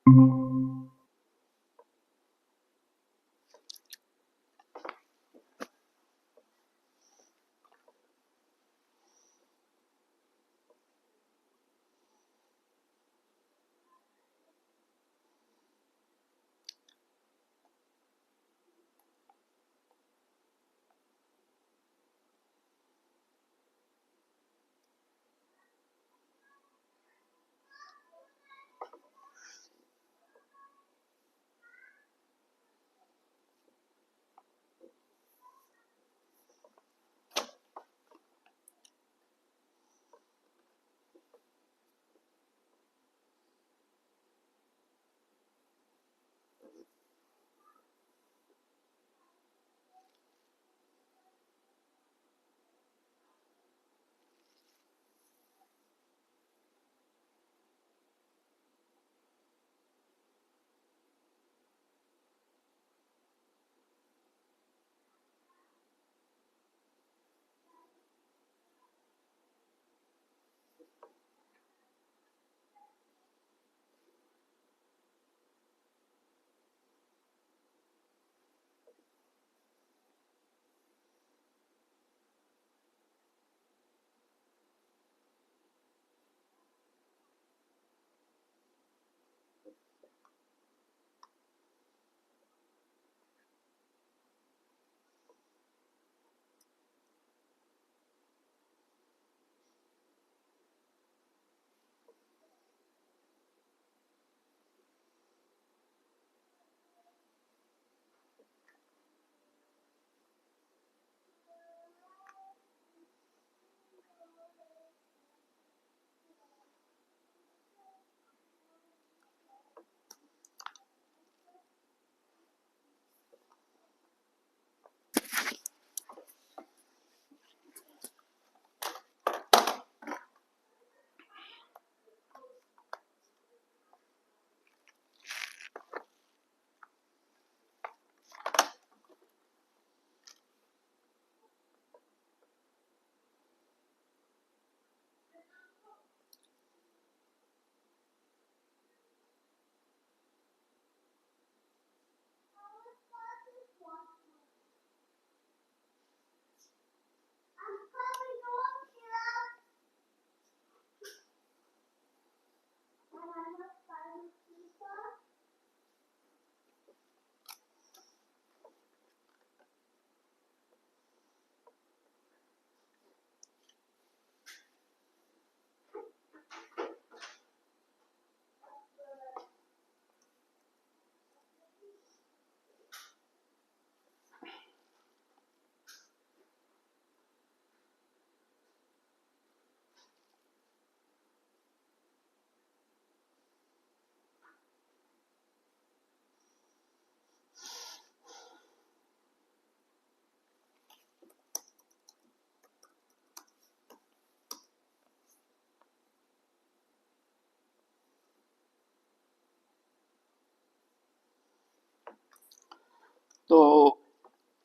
तो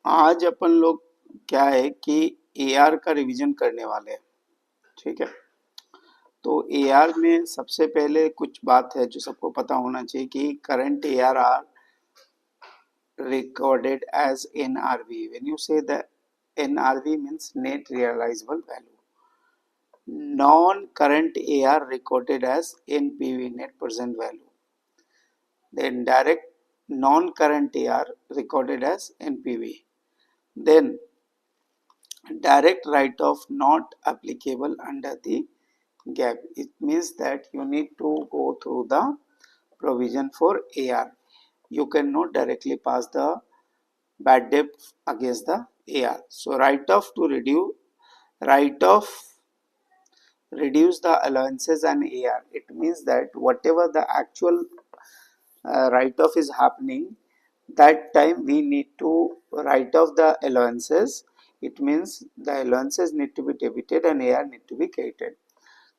आज अपन लोग क्या है कि एआर का रिवीजन करने वाले हैं। ठीक है, तो एआर में सबसे पहले कुछ बात है जो सबको पता होना चाहिए कि current AR are recorded as NRV. When you say that NRV means net realizable value. Non-current AR recorded as NPV, net present value. Then direct non-current AR recorded as NPV. Then direct write-off not applicable under the gap. It means that you need to go through the provision for AR. You cannot directly pass the bad debt against the AR. So write-off to reduce the allowances and AR. It means that whatever the actual write-off is happening, that time we need to write off the allowances. It means the allowances need to be debited and AR need to be credited.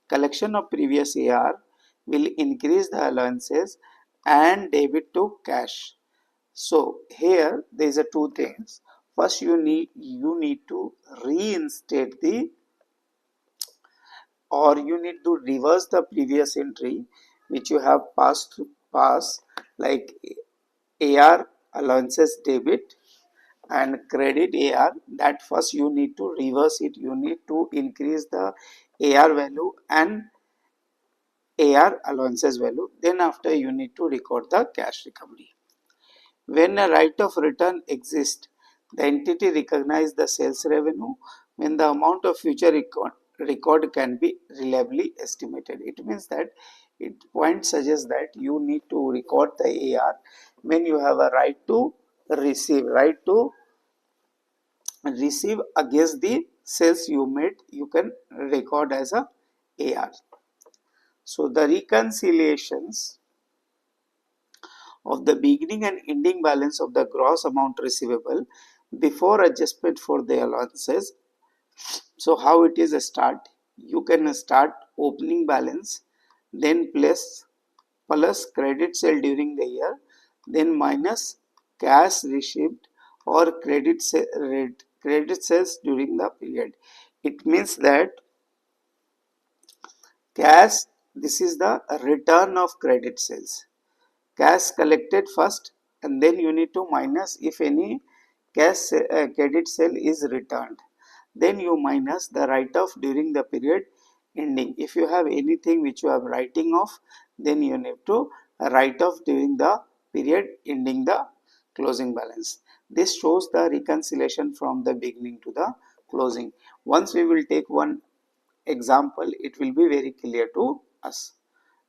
Collection of previous AR will increase the allowances and debit to cash. So here there is a two things. First, you need to reinstate the, or you need to reverse the previous entry which you have passed pass like AR allowances debit and credit AR, that first you need to reverse it. You need to increase the AR value and AR allowances value. Then after you need to record the cash recovery. When a right of return exists, the entity recognizes the sales revenue when the amount of future record can be reliably estimated. It means that it point suggests that you need to record the AR when you have a right to receive against the sales you made, you can record as a AR. So the reconciliations of the beginning and ending balance of the gross amount receivable before adjustment for the allowances. So how it is a start? You can start opening balance, then plus credit sale during the year, then minus cash received or credit sales during the period. It means that cash, this is the return of credit sales. Cash collected first and then you need to minus if any credit sale is returned. Then you minus the write-off during the period ending. If you have anything which you are writing off, then you need to write off during the period ending the closing balance. This shows the reconciliation from the beginning to the closing. Once we will take one example, it will be very clear to us.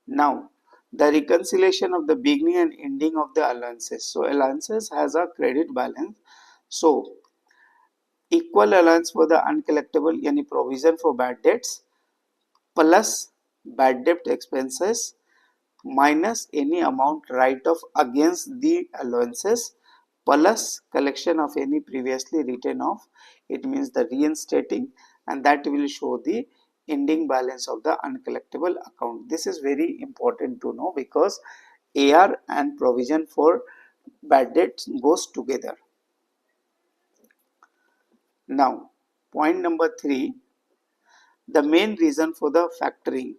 Now, the reconciliation of the beginning and ending of the allowances. So, allowances has a credit balance. So, equal allowance for the uncollectible, any provision for bad debts, plus bad debt expenses, minus any amount write-off against the allowances, plus collection of any previously written off. It means the reinstating, and that will show the ending balance of the uncollectible account. This is very important to know because AR and provision for bad debts goes together. Now, point number 3, the main reason for the factoring.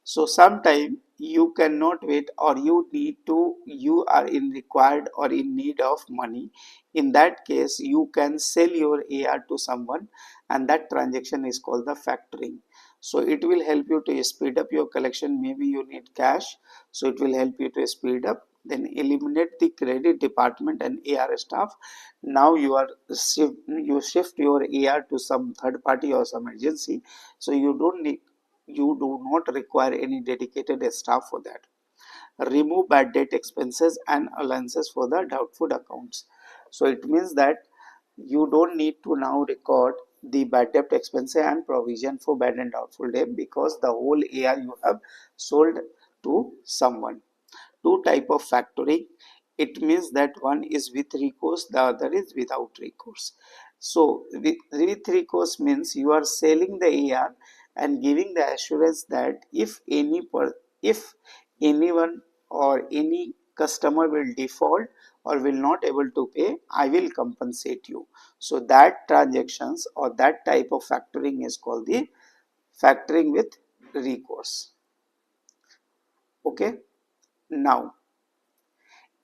So sometime you cannot wait, or you are in required or in need of money. In that case you can sell your AR to someone, and that transaction is called the factoring. So it will help you to speed up your collection. Maybe you need cash, so it will help you to speed up. Then eliminate the credit department and AR staff. Now you shift your AR to some third party or some agency, so you do not require any dedicated staff for that. Remove bad debt expenses and allowances for the doubtful accounts. So it means that you don't need to now record the bad debt expense and provision for bad and doubtful debt, because the whole AR you have sold to someone. Two type of factoring. It means that one is with recourse, the other is without recourse. So with recourse means you are selling the AR and giving the assurance that if anyone or any customer will default or will not able to pay, I will compensate you. So that transactions or that type of factoring is called the factoring with recourse. Okay. Now,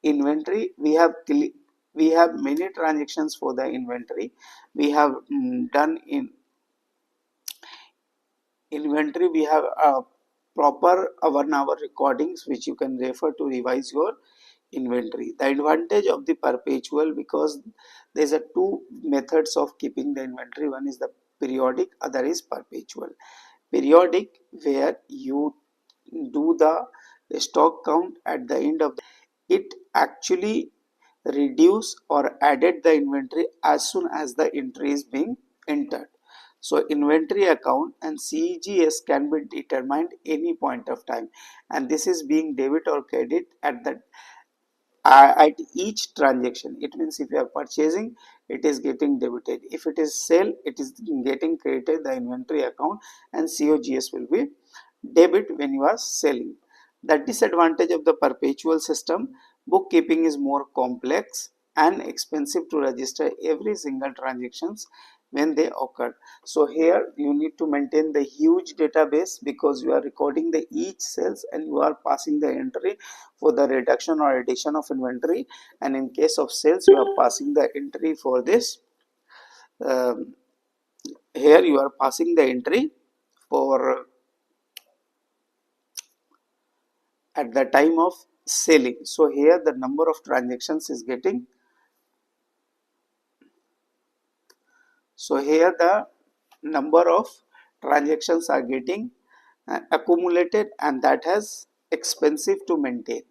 inventory, we have many transactions for the inventory. We have done in inventory, we have proper 1 hour recordings which you can refer to revise your inventory. The advantage of the perpetual, because there is a two methods of keeping the inventory. One is the periodic, other is perpetual. Periodic, where you do the stock count at the end of the, it actually reduce or added the inventory as soon as the entry is being entered. So inventory account and CEGS can be determined any point of time, and this is being debit or credit at each transaction. It means if you are purchasing, it is getting debited. If it is sale, it is getting credited the inventory account, and COGS will be debit when you are selling. The disadvantage of the perpetual system, bookkeeping is more complex and expensive to register every single transactions when they occur. So here you need to maintain the huge database because you are recording the each sales and you are passing the entry for the reduction or addition of inventory, and in case of sales you are passing the entry for this. um, Here you are passing the entry for at the time of selling. So here the number of transactions is getting, so here the number of transactions are getting accumulated, and that has expensive to maintain.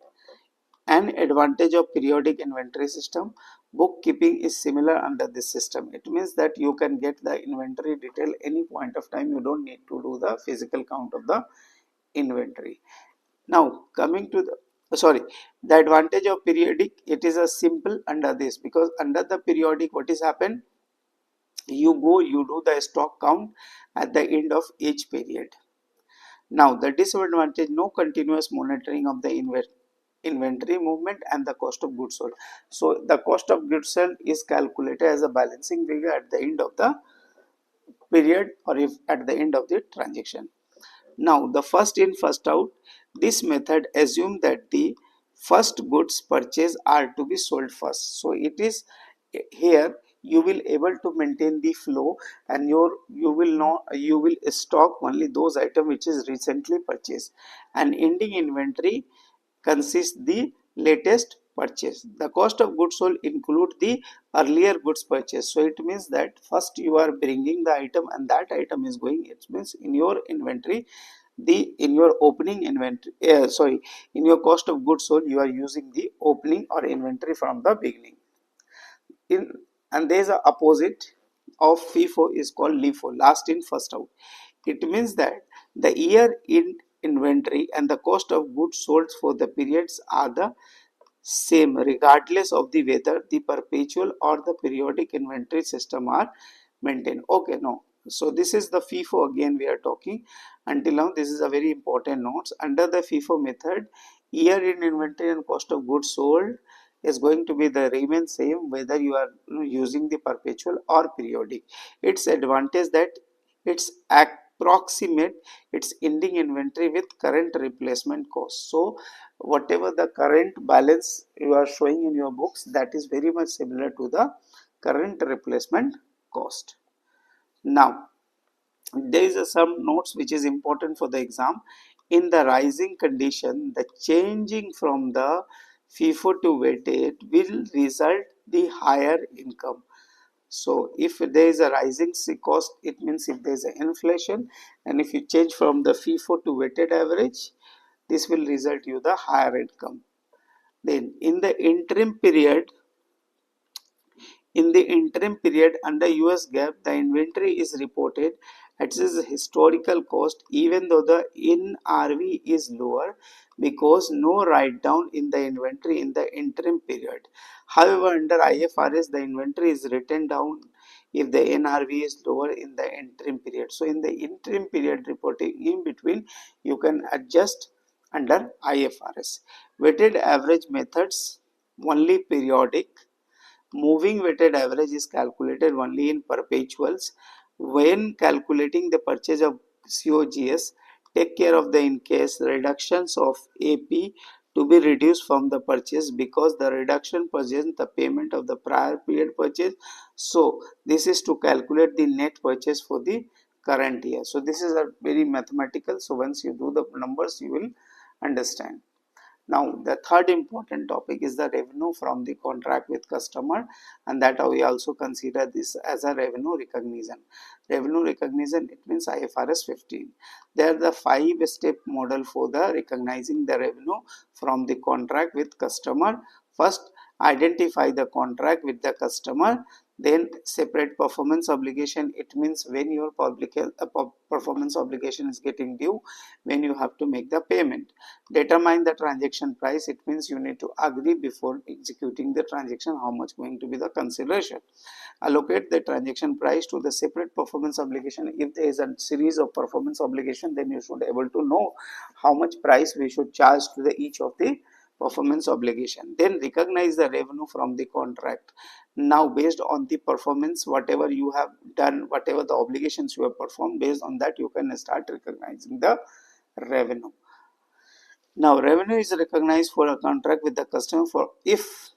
An advantage of periodic inventory system, bookkeeping is similar under this system. It means that you can get the inventory detail any point of time. You don't need to do the physical count of the inventory. Now coming to the advantage of periodic, it is a simple under this, because under the periodic what is happened, you do the stock count at the end of each period. Now the disadvantage, no continuous monitoring of the inventory movement and the cost of goods sold. So the cost of goods sold is calculated as a balancing figure at the end of the period, or if at the end of the transaction. Now the first in first out, this method assumes that the first goods purchased are to be sold first. So it is here you will able to maintain the flow, and you will not, you will stock only those items which is recently purchased, and ending inventory consists the latest purchase. The cost of goods sold include the earlier goods purchase. So it means that first you are bringing the item and that item is going, it means in your inventory, the in your opening inventory, in your cost of goods sold you are using the opening or inventory from the beginning. In and there is a opposite of FIFO is called LIFO, last in first out. It means that the year in inventory and the cost of goods sold for the periods are the same regardless of the whether the perpetual or the periodic inventory system are maintained. Okay, no. So this is the FIFO again we are talking. Until now this is a very important notes. Under the FIFO method, year in inventory and cost of goods sold is going to be the remain same whether you are using the perpetual or periodic. Its advantage that it's approximate its ending inventory with current replacement cost. So whatever the current balance you are showing in your books, that is very much similar to the current replacement cost. Now there is some notes which is important for the exam. In the rising condition, the changing from the FIFO to weighted will result the higher income. So if there is a rising cost, it means if there is an inflation, and if you change from the FIFO to weighted average, this will result you the higher income. Then in the interim period under US GAAP, the inventory is reported at its historical cost even though the NRV is lower because no write down in the inventory in the interim period. However, under IFRS, the inventory is written down if the NRV is lower in the interim period. So in the interim period reporting in between, you can adjust under IFRS. Weighted average methods only periodic. Moving weighted average is calculated only in perpetuals. When calculating the purchase of COGS, take care of the in case reductions of AP to be reduced from the purchase because the reduction presents the payment of the prior period purchase. So this is to calculate the net purchase for the current year. So this is a very mathematical. So once you do the numbers, you will understand. Now the third important topic is the revenue from the contract with customer, and that we also consider this as a revenue recognition. Revenue recognition, it means IFRS 15. There are the 5-step model for the recognizing the revenue from the contract with customer. First, identify the contract with the customer. Then separate performance obligation. It means when your performance obligation is getting due, when you have to make the payment. Determine the transaction price. It means you need to agree before executing the transaction how much going to be the consideration. Allocate the transaction price to the separate performance obligation. If there is a series of performance obligation, then you should able to know how much price we should charge to the each of the performance obligation. Then recognize the revenue from the contract. Now based on the performance, whatever you have done, whatever the obligations you have performed, based on that you can start recognizing the revenue. Now revenue is recognized for a contract with the customer for if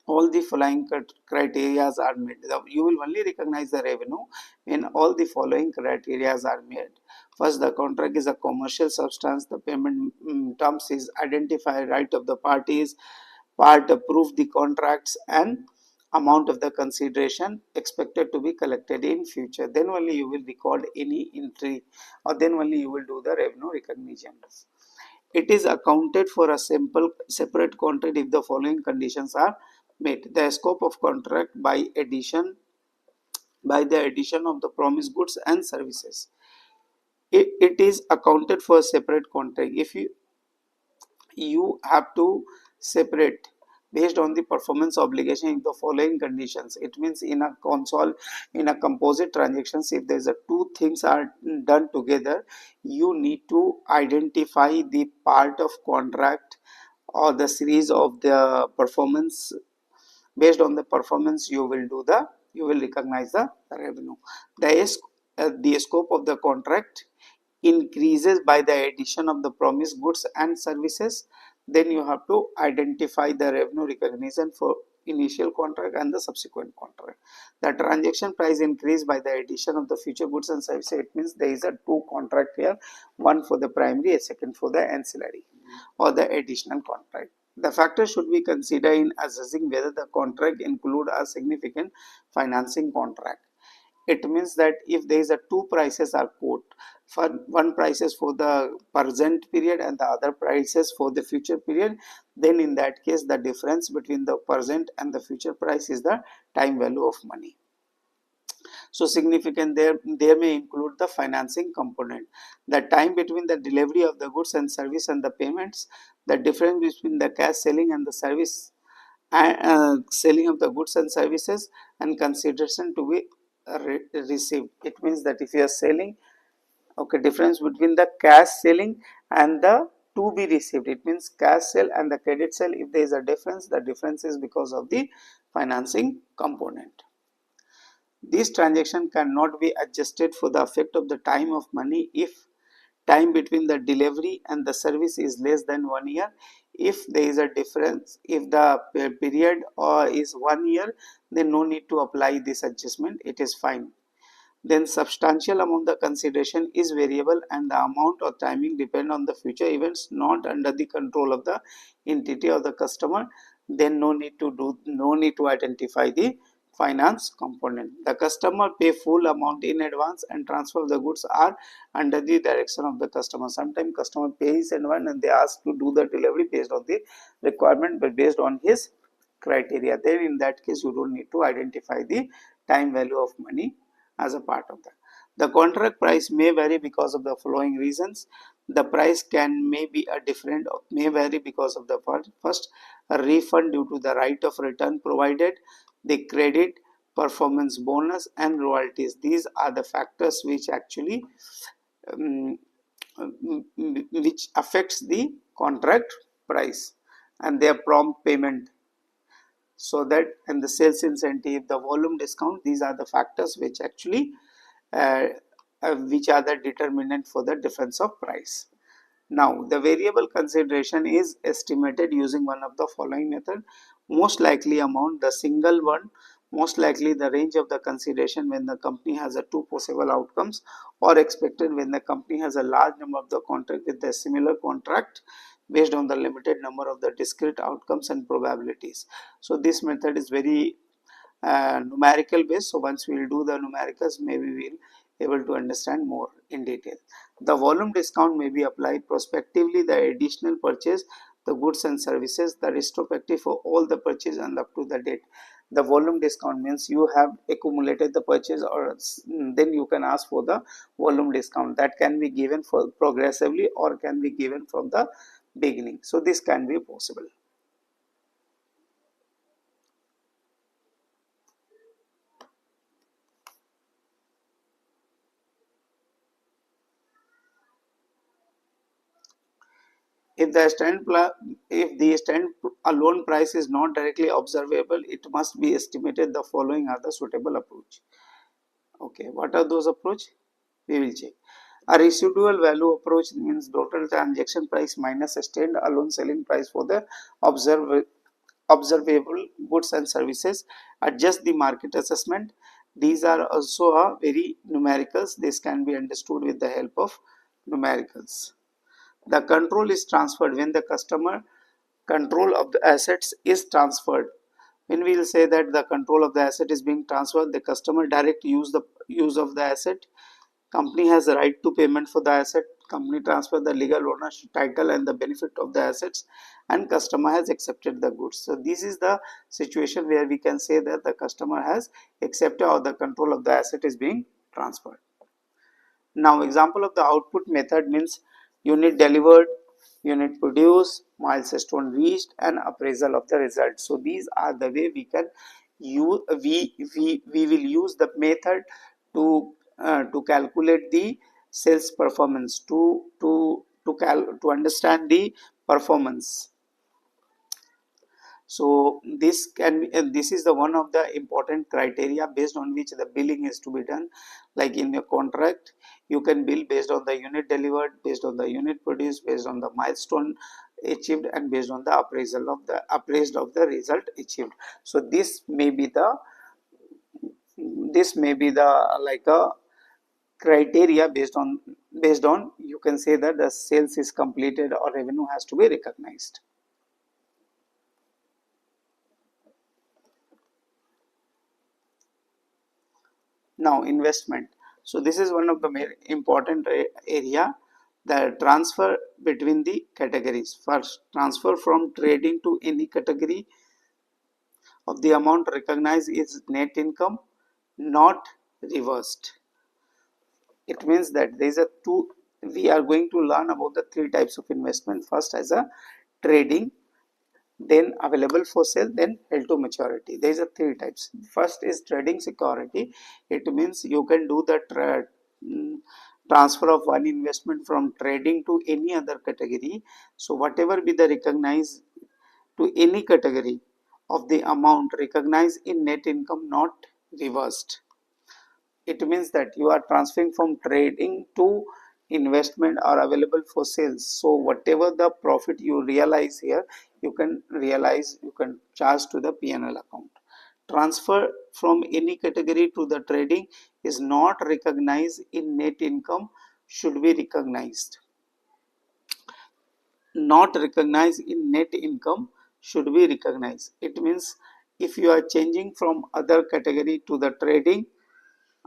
all the following criteria are met. You will only recognize the revenue when all the following criteria are met. First, the contract is a commercial substance. The payment terms is identified, right of the parties, part approve the contracts, and amount of the consideration expected to be collected in future. Then only you will record any entry, or then only you will do the revenue recognition. It is accounted for a simple separate contract if the following conditions are met. The scope of contract by the addition of the promised goods and services. It is accounted for a separate contract if you have to separate based on the performance obligation in the following conditions. It means in a composite transactions, if there's a two things are done together, you need to identify the part of contract or the series of the performance. Based on the performance you will recognize the revenue. The scope of the contract increases by the addition of the promised goods and services. Then you have to identify the revenue recognition for initial contract and the subsequent contract. The transaction price increase by the addition of the future goods and services. It means there is a two contract here, one for the primary, a second for the ancillary or the additional contract. The factors should be considered in assessing whether the contract include a significant financing contract. It means that if there is a two prices are quote, for one prices for the present period and the other prices for the future period, then in that case the difference between the present and the future price is the time value of money. So significant there may include the financing component, the time between the delivery of the goods and service and the payments, the difference between the cash selling and the service selling of the goods and services, and consideration to be received. It means that if you are selling, okay, difference between the cash selling and the to be received. It means cash sale and the credit sale, if there is a difference, the difference is because of the financing component. This transaction cannot be adjusted for the effect of the time of money if time between the delivery and the service is less than 1 year. If there is a difference, if the period is 1 year, then no need to apply this adjustment, it is fine. Then substantial amount of consideration is variable and the amount or timing depend on the future events not under the control of the entity or the customer, then no need to identify the finance component. The customer pay full amount in advance and transfer of the goods are under the direction of the customer. Sometimes customer pays in advance and they ask to do the delivery based on the requirement but based on his criteria. Then in that case you don't need to identify the time value of money as a part of that. The contract price may vary because of the following reasons. The price may vary because of the first, a refund due to the right of return provided, the credit, performance bonus, and royalties. These are the factors which actually um, which affects the contract price, and their prompt payment. So that, and the sales incentive, the volume discount, these are the factors which actually uh, which are the determinant for the difference of price. Now the variable consideration is estimated using one of the following method: most likely amount, the single one, most likely the range of the consideration when the company has a two possible outcomes, or expected when the company has a large number of the contract with a similar contract based on the limited number of the discrete outcomes and probabilities. So this method is very numerical based. So once we will do the numericals, maybe we will able to understand more in detail. The volume discount may be applied prospectively, the additional purchase, the goods and services, the retrospective for all the purchase and up to the date. The volume discount means you have accumulated the purchase, or then you can ask for the volume discount that can be given for progressively or can be given from the beginning. So this can be possible. If the stand alone price is not directly observable, it must be estimated. The following are the suitable approach. Okay, what are those approach? We will check. A residual value approach means total transaction price minus a stand alone selling price for the observable goods and services. Adjust the market assessment. These are also a very numericals. This can be understood with the help of numericals. The control is transferred when the customer control of the assets is transferred. When we will say that the control of the asset is being transferred, the customer direct use of the asset. Company has the right to payment for the asset. Company transfer the legal ownership title and the benefit of the assets, and customer has accepted the goods. So this is the situation where we can say that the customer has accepted or the control of the asset is being transferred. Now example of the output method means unit delivered, unit produced, milestone reached, and appraisal of the result. So these are the way we can use we will use the method to calculate the sales performance, to understand the performance. So this can be, this is the one of the important criteria based on which the billing is to be done. Like in your contract, you can bill based on the unit delivered, based on the unit produced, based on the milestone achieved, and based on the appraisal of the appraised of the result achieved. So this may be the like a criteria based on you can say that the sales is completed or revenue has to be recognized. Now investment. So this is one of the very important area, the transfer between the categories. First, transfer from trading to any category of the amount recognized is net income, not reversed. It means that there is a two, we are going to learn about the three types of investment. First as a trading, then available for sale, then held to maturity. There is a three types. First is trading security. It means you can do the transfer of one investment from trading to any other category. So whatever be the recognized to any category of the amount recognized in net income, not reversed. It means that you are transferring from trading to investment or available for sales. So whatever the profit you realize here, you can charge to the P&L account. Transfer from any category to the trading is not recognized in net income, should be recognized. Not recognized in net income, should be recognized. It means if you are changing from other category to the trading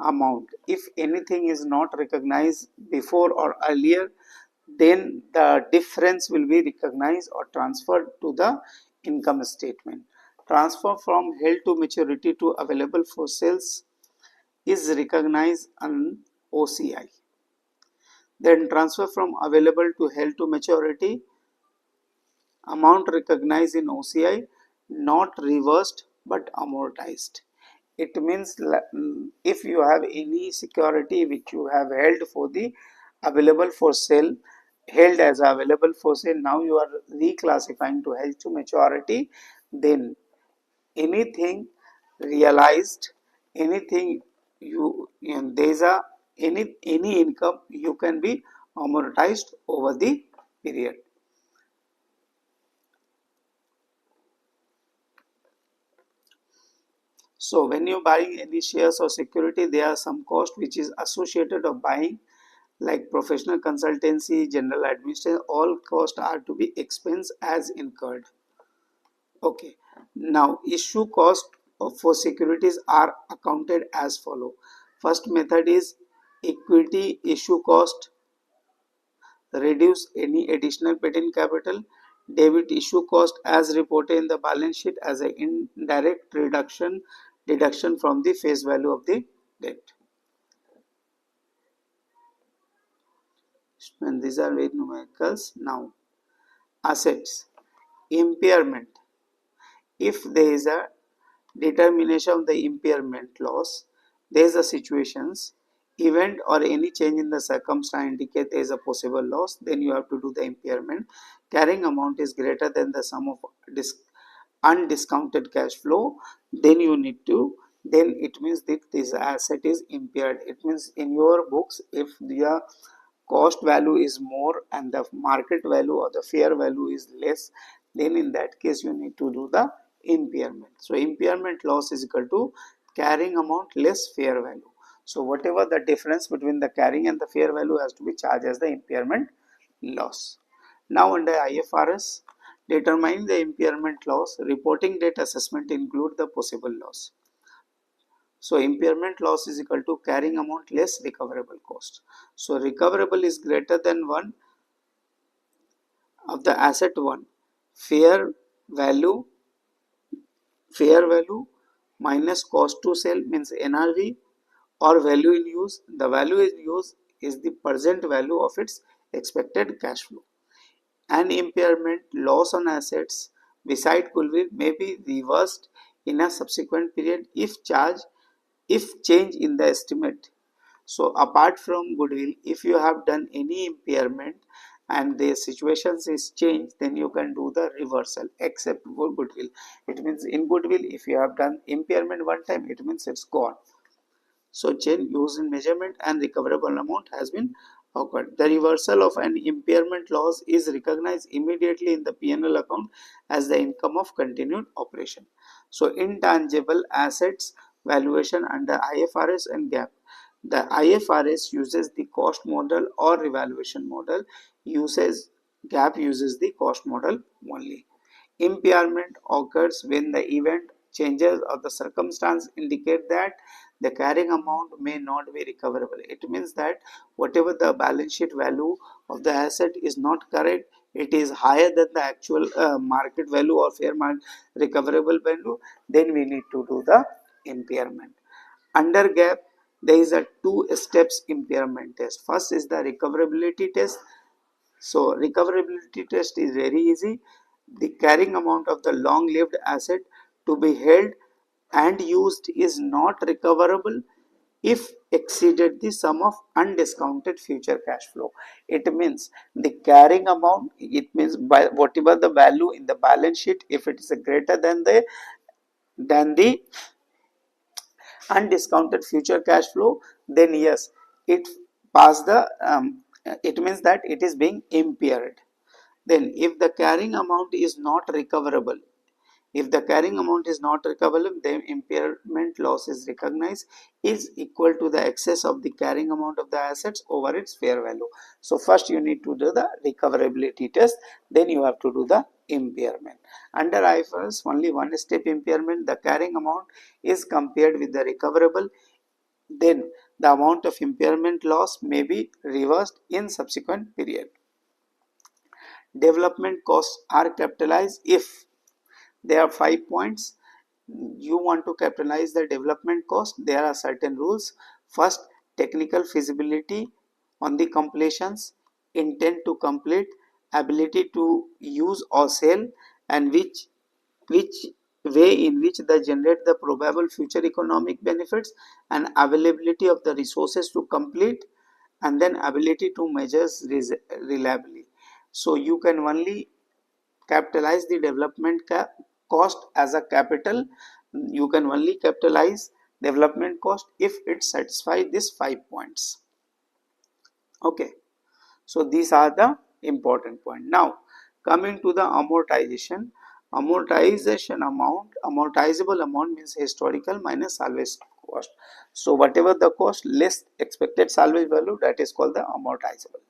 amount, if anything is not recognized before or earlier, then the difference will be recognized or transferred to the income statement. Transfer from held to maturity to available for sales is recognized on OCI. Then transfer from available to held to maturity, amount recognized in OCI, not reversed but amortized. It means if you have any security which you have held for the available for sale, held as available for sale, now you are reclassifying to held to maturity, then anything realized, anything there is a any income you can be amortized over the period. So when you buying any shares or security, there are some cost which is associated of buying, like professional consultancy, general administration, all costs are to be expensed as incurred. Okay. Now issue cost for securities are accounted as follow. First method is equity issue cost, reduce any additional paid-in capital, debit issue cost as reported in the balance sheet as an indirect deduction from the face value of the debt. And these are very numericals. Now assets, impairment. If there is a determination of the impairment loss, there is a situations event or any change in the circumstance indicate there is a possible loss, then you have to do the impairment. Carrying amount is greater than the sum of undiscounted cash flow, then you need to, then it means that this asset is impaired. It means in your books, if the cost value is more and the market value or the fair value is less, then in that case you need to do the impairment. So impairment loss is equal to carrying amount less fair value. So whatever the difference between the carrying and the fair value has to be charged as the impairment loss. Now under IFRS, determining the impairment loss, reporting date assessment include the possible loss. So impairment loss is equal to carrying amount less recoverable cost. So recoverable is greater than 1 of the asset 1. Fair value, fair value minus cost to sell means NRV or value in use. The value in use is the present value of its expected cash flow. An impairment loss on assets beside goodwill may be reversed in a subsequent period if change in the estimate. So apart from goodwill, if you have done any impairment and the situations is changed, then you can do the reversal except for goodwill. It means in goodwill, if you have done impairment one time, it means it's gone. So change used in measurement and recoverable amount has been occurred. The reversal of an impairment loss is recognized immediately in the P&L account as the income of continued operation. So intangible assets valuation under IFRS and GAAP. The IFRS uses the cost model or revaluation model. Uses GAAP uses the cost model only. Impairment occurs when the event changes or the circumstance indicate that the carrying amount may not be recoverable. It means that whatever the balance sheet value of the asset is not correct, it is higher than the actual market value or fair market recoverable value, then we need to do the impairment. Under GAAP, there is a two steps impairment test. First is the recoverability test. So recoverability test is very easy. The carrying amount of the long-lived asset to be held and used is not recoverable if exceeded the sum of undiscounted future cash flow. It means the carrying amount, it means by whatever the value in the balance sheet, if it is greater than the undiscounted future cash flow, then yes, it pass the it means that it is being impaired. Then if the carrying amount is not recoverable, if the carrying amount is not recoverable, then impairment loss is recognized is equal to the excess of the carrying amount of the assets over its fair value. So first you need to do the recoverability test, then you have to do the impairment. Under IFRS, only one step impairment, the carrying amount is compared with the recoverable, then the amount of impairment loss may be reversed in subsequent period. Development costs are capitalized if there are 5 points. You want to capitalize the development cost, there are certain rules. First, technical feasibility on the completions, intent to complete, ability to use or sell, and which way in which they generate the probable future economic benefits, and availability of the resources to complete, and then ability to measure reliably. So you can only capitalize the development cost as a capital. You can only capitalize development cost if it satisfies these 5 points. Okay, so these are the important point. Now coming to the amortization. Amortizable amount means historical minus salvage cost. So whatever the cost less expected salvage value, that is called the amortizable.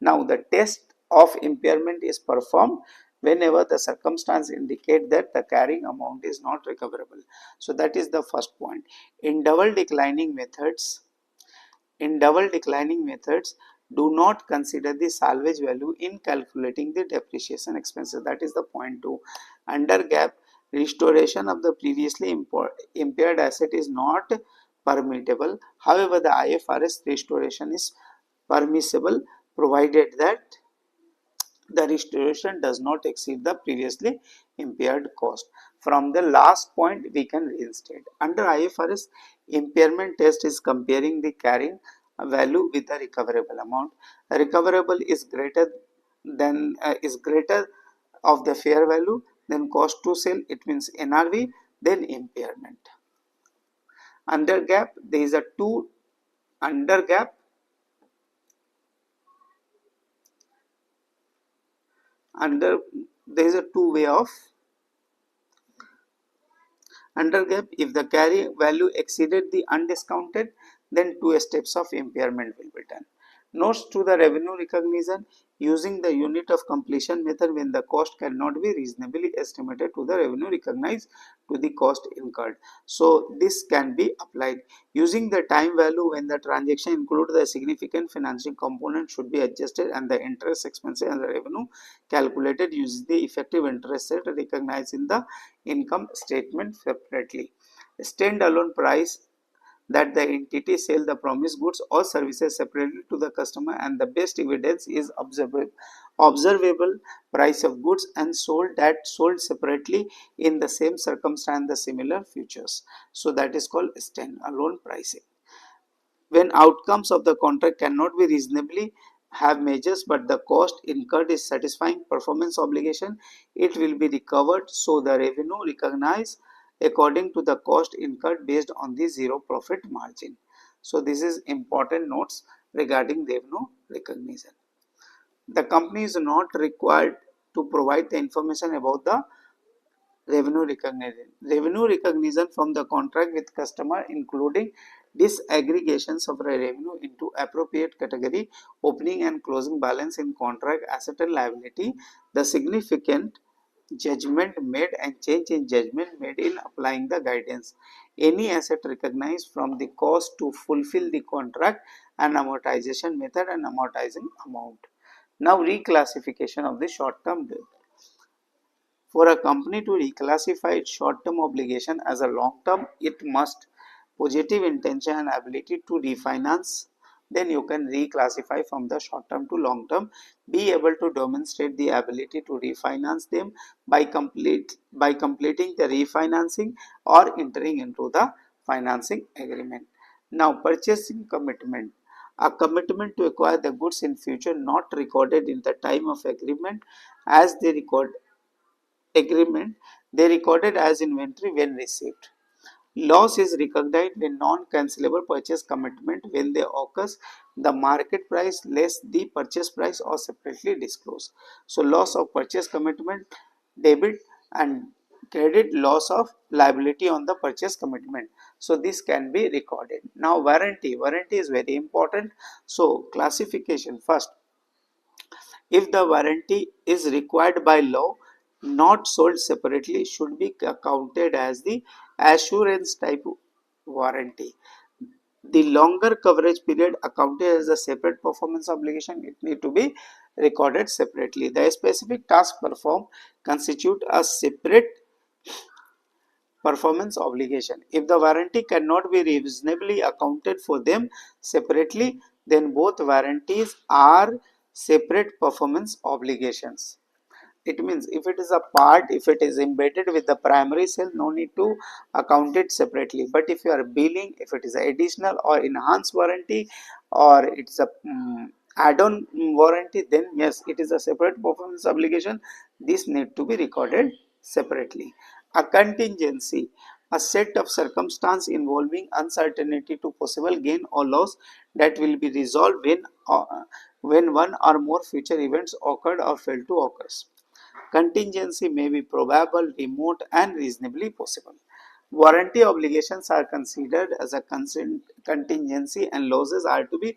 Now the test of impairment is performed whenever the circumstance indicate that the carrying amount is not recoverable. So that is the first point. In double declining methods, do not consider the salvage value in calculating the depreciation expenses. That is the point 2. Under GAAP, restoration of the previously impaired asset is not permittable. However, the IFRS restoration is permissible provided that the restoration does not exceed the previously impaired cost. from the last point we can reinstate. Under IFRS, impairment test is comparing the carrying value with the recoverable amount. A recoverable is greater than is greater of the fair value, then cost to sell, it means NRV, then impairment. Under GAAP, there is a two under GAAP. Under there is a two way of under GAAP. If the carry value exceeded the undiscounted, then two steps of impairment will be done. Notes to the revenue recognition: using the unit of completion method when the cost cannot be reasonably estimated to the revenue recognized to the cost incurred. So this can be applied. Using the time value when the transaction includes the significant financing component should be adjusted and the interest expenses and the revenue calculated using the effective interest rate recognized in the income statement separately. Standalone price, that the entity sell the promised goods or services separately to the customer, and the best evidence is observable price of goods and sold that sold separately in the same circumstance the similar features. So that is called standalone pricing. When outcomes of the contract cannot be reasonably have measures but the cost incurred is satisfying performance obligation, it will be recovered, so the revenue recognized according to the cost incurred based on the zero profit margin. So this is important notes regarding revenue recognition. The company is not required to provide the information about the revenue recognition. Revenue recognition from the contract with customer, including disaggregations of revenue into appropriate category, opening and closing balance in contract, asset and liability, the significant judgment made and change in judgment made in applying the guidance, any asset recognized from the cost to fulfill the contract, and amortization method and amortizing amount. Now reclassification of the short-term debt. For a company to reclassify its short-term obligation as a long-term, it must positive intention and ability to refinance. Then you can reclassify from the short-term to long-term. Be able to demonstrate the ability to refinance them by completing the refinancing or entering into the financing agreement. Now, purchasing commitment. A commitment to acquire the goods in future not recorded in the time of agreement as they record agreement, they recorded as inventory when received. Loss is recognized when non-cancelable purchase commitment when they occurs the market price less the purchase price or separately disclosed. So loss of purchase commitment, debit and credit, loss of liability on the purchase commitment. So this can be recorded. Now warranty. Warranty is very important. So classification first. If the warranty is required by law, not sold separately, should be counted as the assurance type warranty. The longer coverage period accounted as a separate performance obligation, it need to be recorded separately. The specific task performed constitute a separate performance obligation. If the warranty cannot be reasonably accounted for them separately, then both warranties are separate performance obligations. It means if it is a part, if it is embedded with the primary sale, no need to account it separately. But if you are billing, if it is additional or enhanced warranty or it's a add-on warranty, then yes, it is a separate performance obligation. This need to be recorded separately. A contingency, a set of circumstance involving uncertainty to possible gain or loss that will be resolved when one or more future events occurred or fail to occur. Contingency may be probable, remote, and reasonably possible. Warranty obligations are considered as a contingency, and losses are to be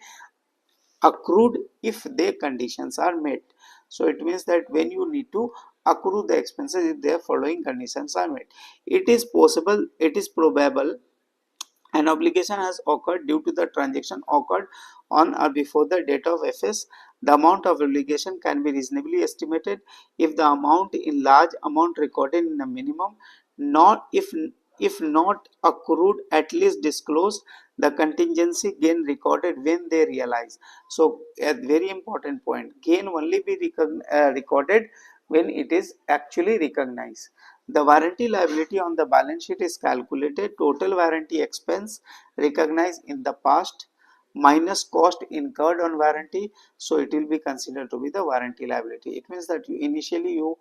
accrued if their conditions are met. So it means that when you need to accrue the expenses if their following conditions are met. It is possible, it is probable an obligation has occurred due to the transaction occurred on or before the date of FS. The amount of obligation can be reasonably estimated if the amount in large amount recorded in a minimum, not if not accrued, at least disclosed the contingency gain recorded when they realize. So a very important point, gain only be recorded when it is actually recognized. The warranty liability on the balance sheet is calculated total warranty expense recognized in the past minus cost incurred on warranty, so it will be considered to be the warranty liability. It means that you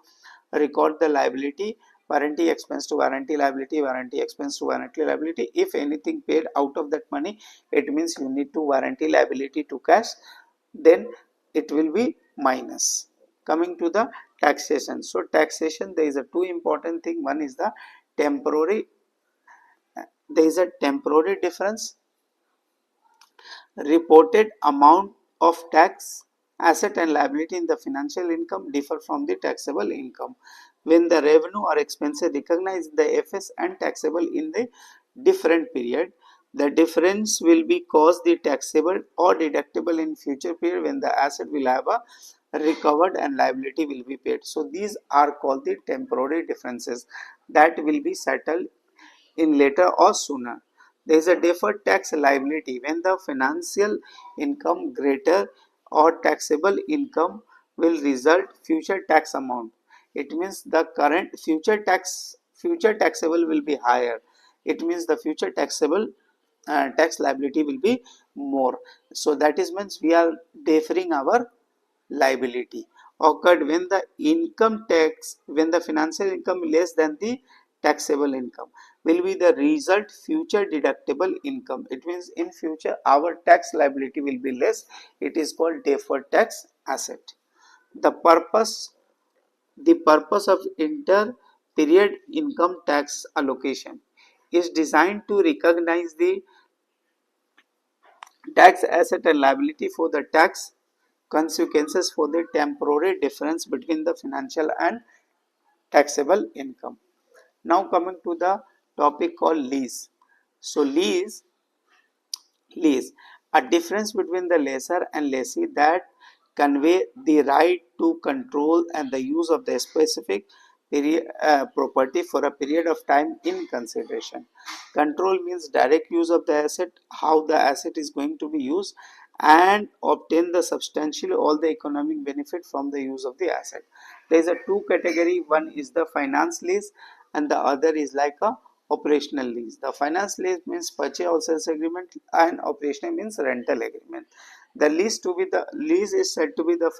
record the liability, warranty expense to warranty liability, warranty expense to warranty liability. If anything paid out of that money, it means you need to warranty liability to cash, then it will be minus. Coming to the taxation. So taxation, there is a two important thing. One is the temporary, there is a temporary difference. Reported amount of tax, asset and liability in the financial income differ from the taxable income when the revenue or expenses recognized in the FS and taxable in the different period. The difference will be caused the taxable or deductible in future period when the asset will have a recovered and liability will be paid. So these are called the temporary differences that will be settled in later or sooner. There is a deferred tax liability when the financial income greater or taxable income will result future tax amount. It means the current future taxable will be higher. It means the future taxable tax liability will be more. So that is means we are deferring our liability. Occurred when the income tax, when the financial income less than the taxable income will be the result future deductible income. It means in future our tax liability will be less. It is called deferred tax asset. The purpose, the purpose of inter period income tax allocation is designed to recognize the tax asset and liability for the tax consequences for the temporary difference between the financial and taxable income. Now coming to the topic called lease. So lease, a difference between the lessor and lessee that convey the right to control and the use of the specific property for a period of time in consideration. Control means direct use of the asset, how the asset is going to be used, and obtain the substantially all the economic benefit from the use of the asset. There is a two category. One is the finance lease and the other is like a operational lease. The finance lease means purchase or sales agreement and operational means rental agreement. The lease is said to be the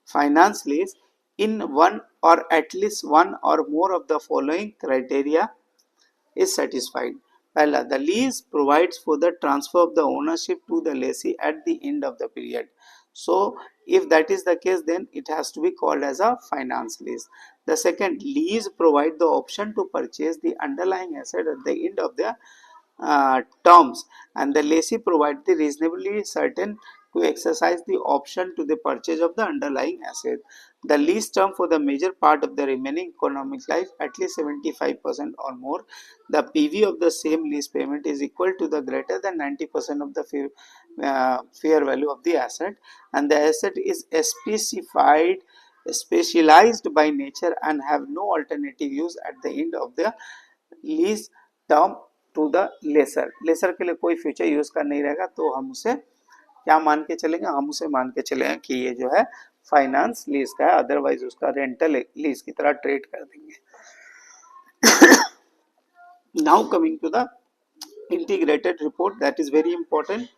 finance lease in one or at least one or more of the following criteria is satisfied. Pehla, the lease provides for the transfer of the ownership to the lessee at the end of the period. So, if that is the case, then it has to be called as a finance lease. The second, lease provide the option to purchase the underlying asset at the end of the terms, and the lessee provide the reasonably certain to exercise the option to the purchase of the underlying asset. The lease term for the major part of the remaining economic life, at least 75% or more. The PV of the same lease payment is equal to the greater than 90% of the fair value of the asset, and the asset is specialized by nature and have no alternative use at the end of the lease term to the lessor. Lessor के लिए कोई future use का नहीं रहेगा, तो हम उसे क्या मान के चलेंगे, हम उसे मान के चलेंगे कि ये जो है फाइनेंस लीज का है, अदरवाइज उसका रेंटल लीज की तरह ट्रेड कर देंगे. Now coming to the integrated report, that is very important.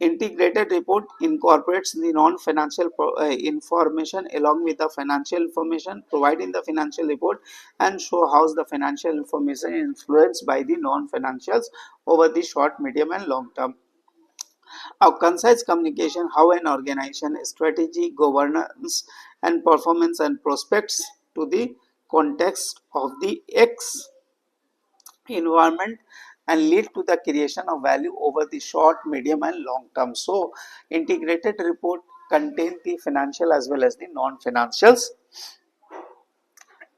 Integrated report incorporates the non-financial information along with the financial information, providing the financial report and show how the financial information is influenced by the non-financials over the short, medium and long term. A concise communication, how an organization, strategy, governance and performance and prospects to the context of the X environment and lead to the creation of value over the short, medium and long term. So, integrated report contain the financial as well as the non-financials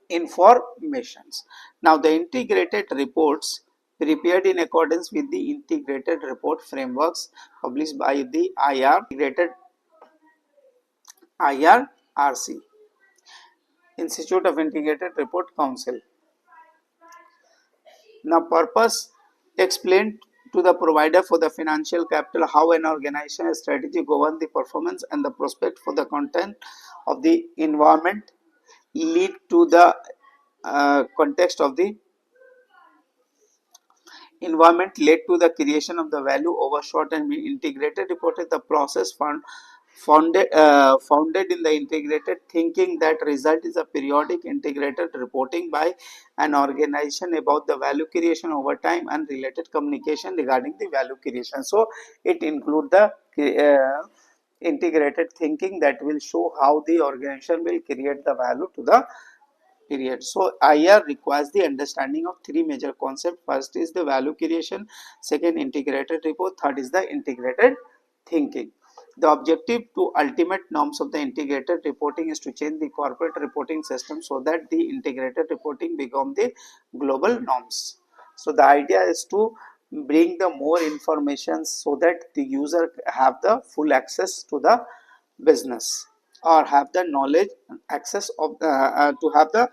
informations. Now, the integrated reports prepared in accordance with the integrated report frameworks published by the IRRC, Institute of Integrated Report Council. Now, purpose explained to the provider for the financial capital, how an organization strategy govern the performance and the prospect for the content of the environment lead to the context of the environment led to the creation of the value over short and integrated reported the process founded in the integrated thinking that result is a periodic integrated reporting by an organization about the value creation over time and related communication regarding the value creation. So it include the integrated thinking that will show how the organization will create the value to the period. So IR requires the understanding of three major concepts. First is the value creation, second integrated report, third is the integrated thinking. The objective to ultimate norms of the integrated reporting is to change the corporate reporting system so that the integrated reporting become the global norms. So the idea is to bring the more information so that the user have the full access to the business or have the knowledge access of the to have the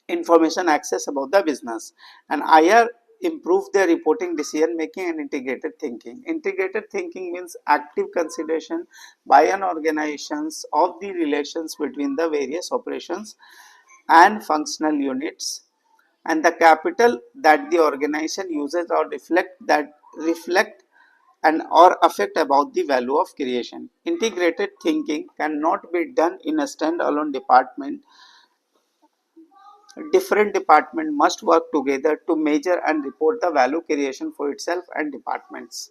information access about the business. And IR improve their reporting, decision making and integrated thinking. Integrated thinking means active consideration by an organizations of the relations between the various operations and functional units and the capital that the organization uses or reflect and or affect about the value of creation. Integrated thinking cannot be done in a standalone department. Different departments must work together to measure and report the value creation for itself and departments.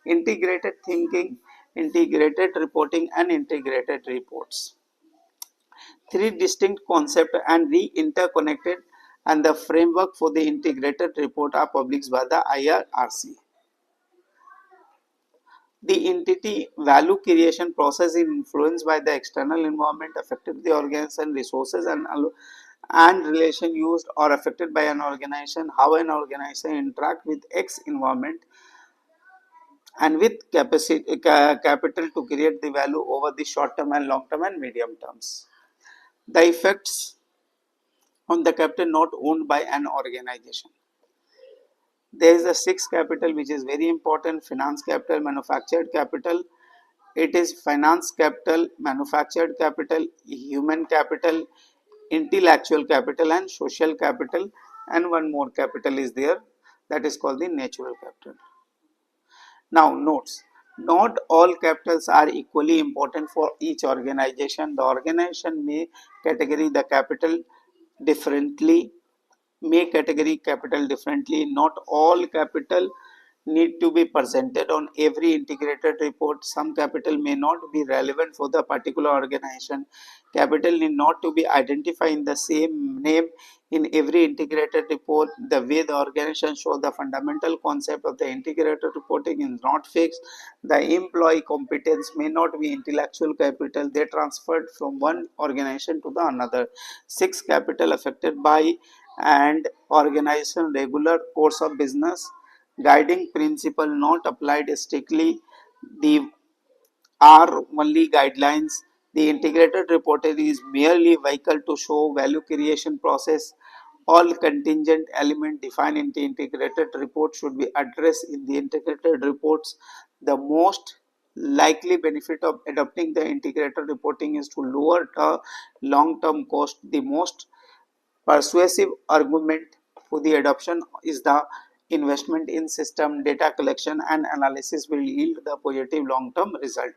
Integrated thinking, integrated reporting and integrated reports. Three distinct concepts and interconnected and the framework for the integrated report are published by the IRRC. The entity value creation process is influenced by the external environment affected the organization resources and relation used or affected by an organization, how an organization interact with X environment and with capital to create the value over the short term and long term and medium terms. The effects on the capital not owned by an organization. There is a sixth capital which is very important: finance capital, manufactured capital. It is finance capital, manufactured capital, human capital, intellectual capital and social capital, and one more capital is there, that is called the natural capital. Now notes, not all capitals are equally important for each organization. The organization may categorize the capital differently, not all capital need to be presented on every integrated report. Some capital may not be relevant for the particular organization. Capital need not to be identified in the same name in every integrated report. The way the organization shows the fundamental concept of the integrated reporting is not fixed. The employee competence may not be intellectual capital. They transferred from one organization to the another. Six capital affected by and organization regular course of business. Guiding principle not applied strictly. The are only guidelines. The integrated reporting is merely vehicle to show value creation process. All contingent element defined in the integrated report should be addressed in the integrated reports. The most likely benefit of adopting the integrated reporting is to lower the long-term cost. The most persuasive argument for the adoption is the investment in system data collection and analysis will yield the positive long-term result.